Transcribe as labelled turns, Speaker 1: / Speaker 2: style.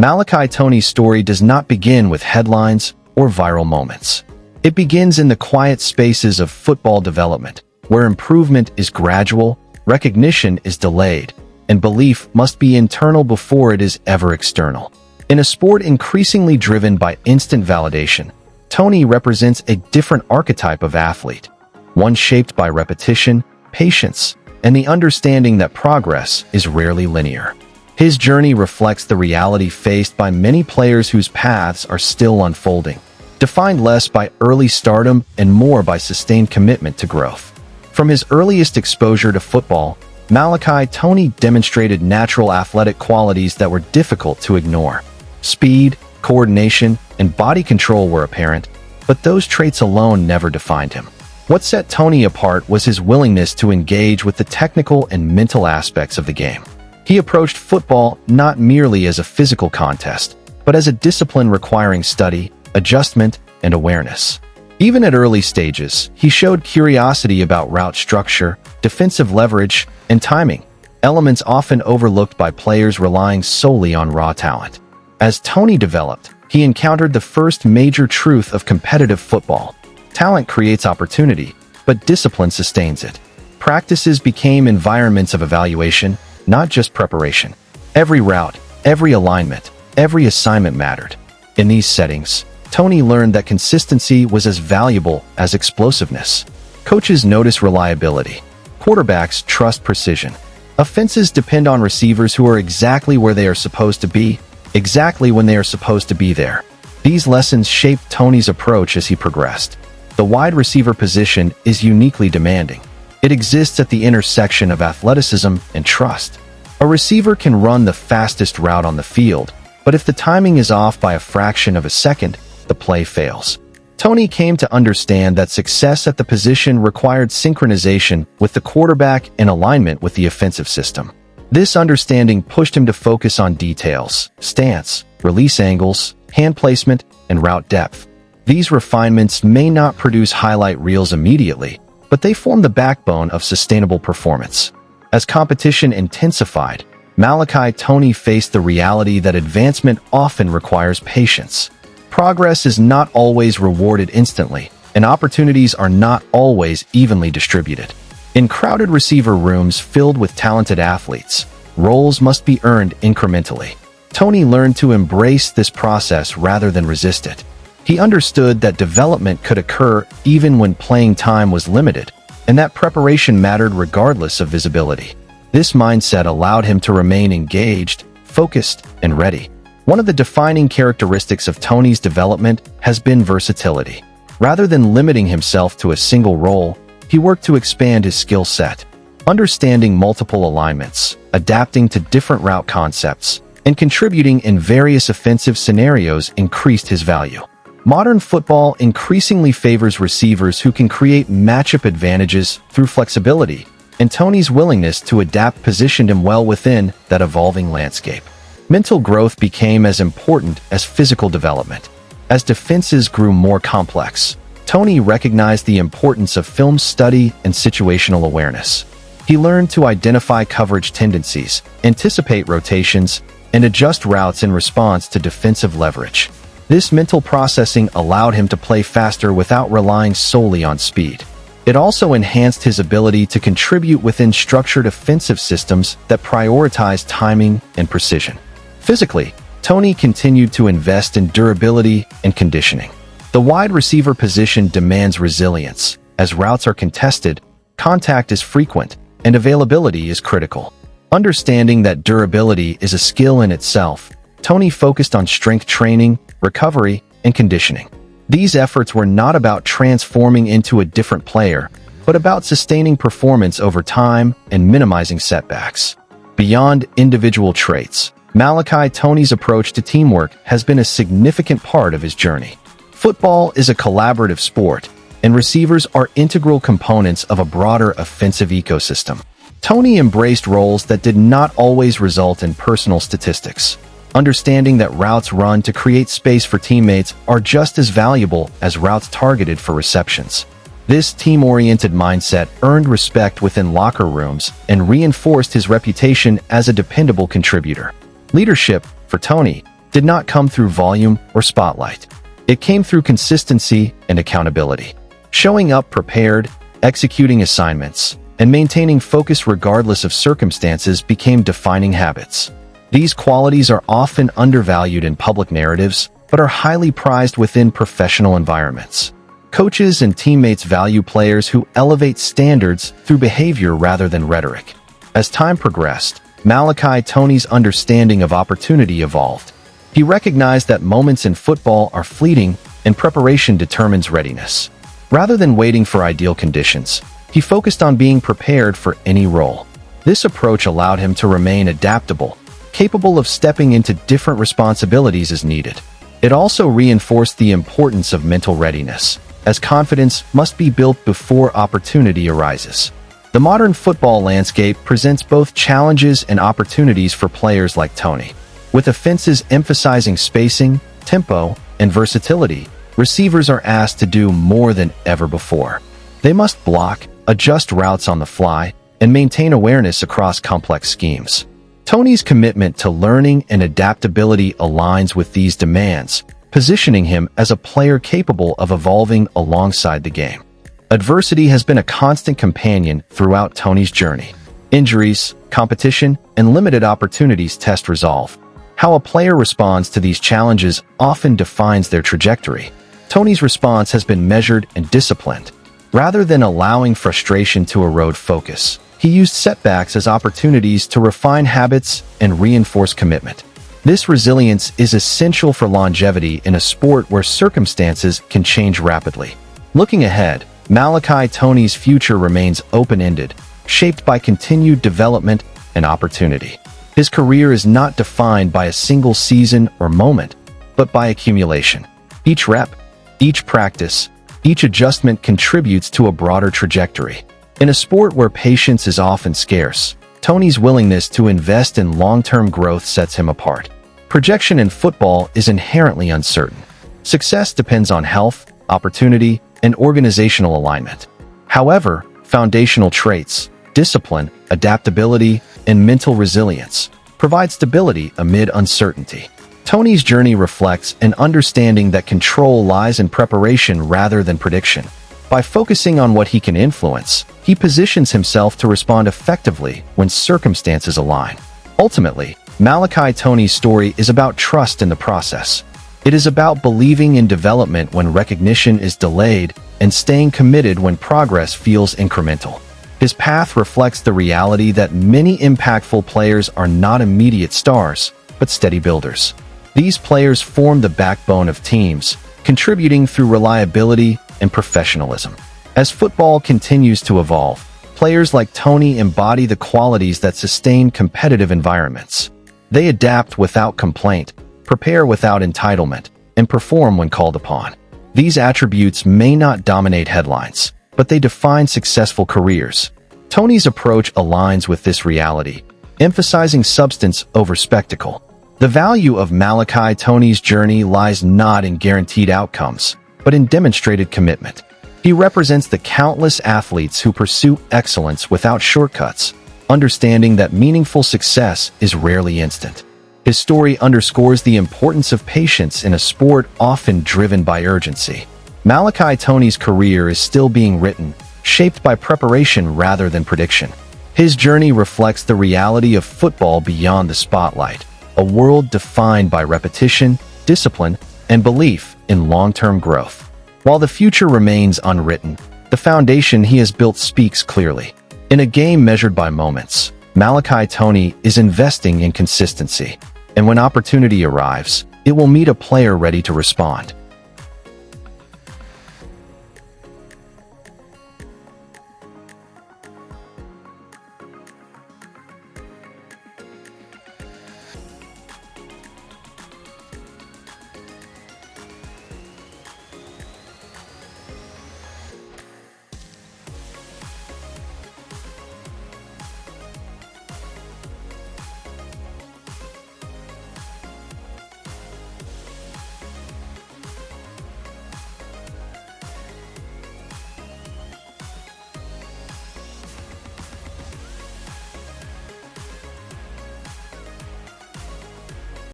Speaker 1: Malachi Toney's story does not begin with headlines or viral moments. It begins in the quiet spaces of football development, where improvement is gradual, recognition is delayed, and belief must be internal before it is ever external. In a sport increasingly driven by instant validation, Toney represents a different archetype of athlete, one shaped by repetition, patience, and the understanding that progress is rarely linear. His journey reflects the reality faced by many players whose paths are still unfolding, defined less by early stardom and more by sustained commitment to growth. From his earliest exposure to football, Malachi Toney demonstrated natural athletic qualities that were difficult to ignore. Speed, coordination, and body control were apparent, but those traits alone never defined him. What set Toney apart was his willingness to engage with the technical and mental aspects of the game. He approached football not merely as a physical contest, but as a discipline requiring study, adjustment, and awareness. Even at early stages, he showed curiosity about route structure, defensive leverage, and timing, elements often overlooked by players relying solely on raw talent. As Toney developed, he encountered the first major truth of competitive football. Talent creates opportunity, but discipline sustains it. Practices became environments of evaluation, not just preparation. Every route, every alignment, every assignment mattered. In these settings, Toney learned that consistency was as valuable as explosiveness. Coaches notice reliability. Quarterbacks trust precision. Offenses depend on receivers who are exactly where they are supposed to be, exactly when they are supposed to be there. These lessons shaped Toney's approach as he progressed. The wide receiver position is uniquely demanding. It exists at the intersection of athleticism and trust. A receiver can run the fastest route on the field, but if the timing is off by a fraction of a second, the play fails. Toney came to understand that success at the position required synchronization with the quarterback and alignment with the offensive system. This understanding pushed him to focus on details, stance, release angles, hand placement, and route depth. These refinements may not produce highlight reels immediately, but they form the backbone of sustainable performance. As competition intensified, Malachi Toney faced the reality that advancement often requires patience. Progress is not always rewarded instantly, and opportunities are not always evenly distributed. In crowded receiver rooms filled with talented athletes, roles must be earned incrementally. Toney learned to embrace this process rather than resist it. He understood that development could occur even when playing time was limited, and that preparation mattered regardless of visibility. This mindset allowed him to remain engaged, focused, and ready. One of the defining characteristics of Toney's development has been versatility. Rather than limiting himself to a single role, he worked to expand his skill set. Understanding multiple alignments, adapting to different route concepts, and contributing in various offensive scenarios increased his value. Modern football increasingly favors receivers who can create matchup advantages through flexibility, and Toney's willingness to adapt positioned him well within that evolving landscape. Mental growth became as important as physical development. As defenses grew more complex, Toney recognized the importance of film study and situational awareness. He learned to identify coverage tendencies, anticipate rotations, and adjust routes in response to defensive leverage. This mental processing allowed him to play faster without relying solely on speed. It also enhanced his ability to contribute within structured offensive systems that prioritize timing and precision. Physically, Toney continued to invest in durability and conditioning. The wide receiver position demands resilience. As routes are contested, contact is frequent, and availability is critical. Understanding that durability is a skill in itself, Toney focused on strength training, recovery, and conditioning. These efforts were not about transforming into a different player, but about sustaining performance over time and minimizing setbacks. Beyond individual traits, Malachi Toney's approach to teamwork has been a significant part of his journey. Football is a collaborative sport, and receivers are integral components of a broader offensive ecosystem. Toney embraced roles that did not always result in personal statistics. Understanding that routes run to create space for teammates are just as valuable as routes targeted for receptions. This team-oriented mindset earned respect within locker rooms and reinforced his reputation as a dependable contributor. Leadership, for Toney, did not come through volume or spotlight. It came through consistency and accountability. Showing up prepared, executing assignments, and maintaining focus regardless of circumstances became defining habits. These qualities are often undervalued in public narratives, but are highly prized within professional environments. Coaches and teammates value players who elevate standards through behavior rather than rhetoric. As time progressed, Malachi Toney's understanding of opportunity evolved. He recognized that moments in football are fleeting and preparation determines readiness. Rather than waiting for ideal conditions, he focused on being prepared for any role. This approach allowed him to remain adaptable, capable of stepping into different responsibilities as needed. It also reinforced the importance of mental readiness, as confidence must be built before opportunity arises. The modern football landscape presents both challenges and opportunities for players like Toney. With offenses emphasizing spacing, tempo, and versatility, receivers are asked to do more than ever before. They must block, adjust routes on the fly, and maintain awareness across complex schemes. Toney's commitment to learning and adaptability aligns with these demands, positioning him as a player capable of evolving alongside the game. Adversity has been a constant companion throughout Toney's journey. Injuries, competition, and limited opportunities test resolve. How a player responds to these challenges often defines their trajectory. Toney's response has been measured and disciplined. Rather than allowing frustration to erode focus, he used setbacks as opportunities to refine habits and reinforce commitment. This resilience is essential for longevity in a sport where circumstances can change rapidly. Looking ahead, Malachi Toney's future remains open-ended, shaped by continued development and opportunity. His career is not defined by a single season or moment, but by accumulation. Each rep, each practice, each adjustment contributes to a broader trajectory. In a sport where patience is often scarce, Toney's willingness to invest in long-term growth sets him apart. Projection in football is inherently uncertain. Success depends on health, opportunity, and organizational alignment. However, foundational traits, discipline, adaptability, and mental resilience provide stability amid uncertainty. Toney's journey reflects an understanding that control lies in preparation rather than prediction. By focusing on what he can influence, he positions himself to respond effectively when circumstances align. Ultimately, Malachi Toney's story is about trust in the process. It is about believing in development when recognition is delayed and staying committed when progress feels incremental. His path reflects the reality that many impactful players are not immediate stars, but steady builders. These players form the backbone of teams, contributing through reliability and professionalism. As football continues to evolve, players like Toney embody the qualities that sustain competitive environments. They adapt without complaint, prepare without entitlement, and perform when called upon. These attributes may not dominate headlines, but they define successful careers. Toney's approach aligns with this reality, emphasizing substance over spectacle. The value of Malachi Toney's journey lies not in guaranteed outcomes, but in demonstrated commitment. He represents the countless athletes who pursue excellence without shortcuts, understanding that meaningful success is rarely instant. His story underscores the importance of patience in a sport often driven by urgency. Malachi Toney's career is still being written, shaped by preparation rather than prediction. His journey reflects the reality of football beyond the spotlight, a world defined by repetition, discipline, and belief in long-term growth. While the future remains unwritten, the foundation he has built speaks clearly. In a game measured by moments, Malachi Toney is investing in consistency, and when opportunity arrives, it will meet a player ready to respond.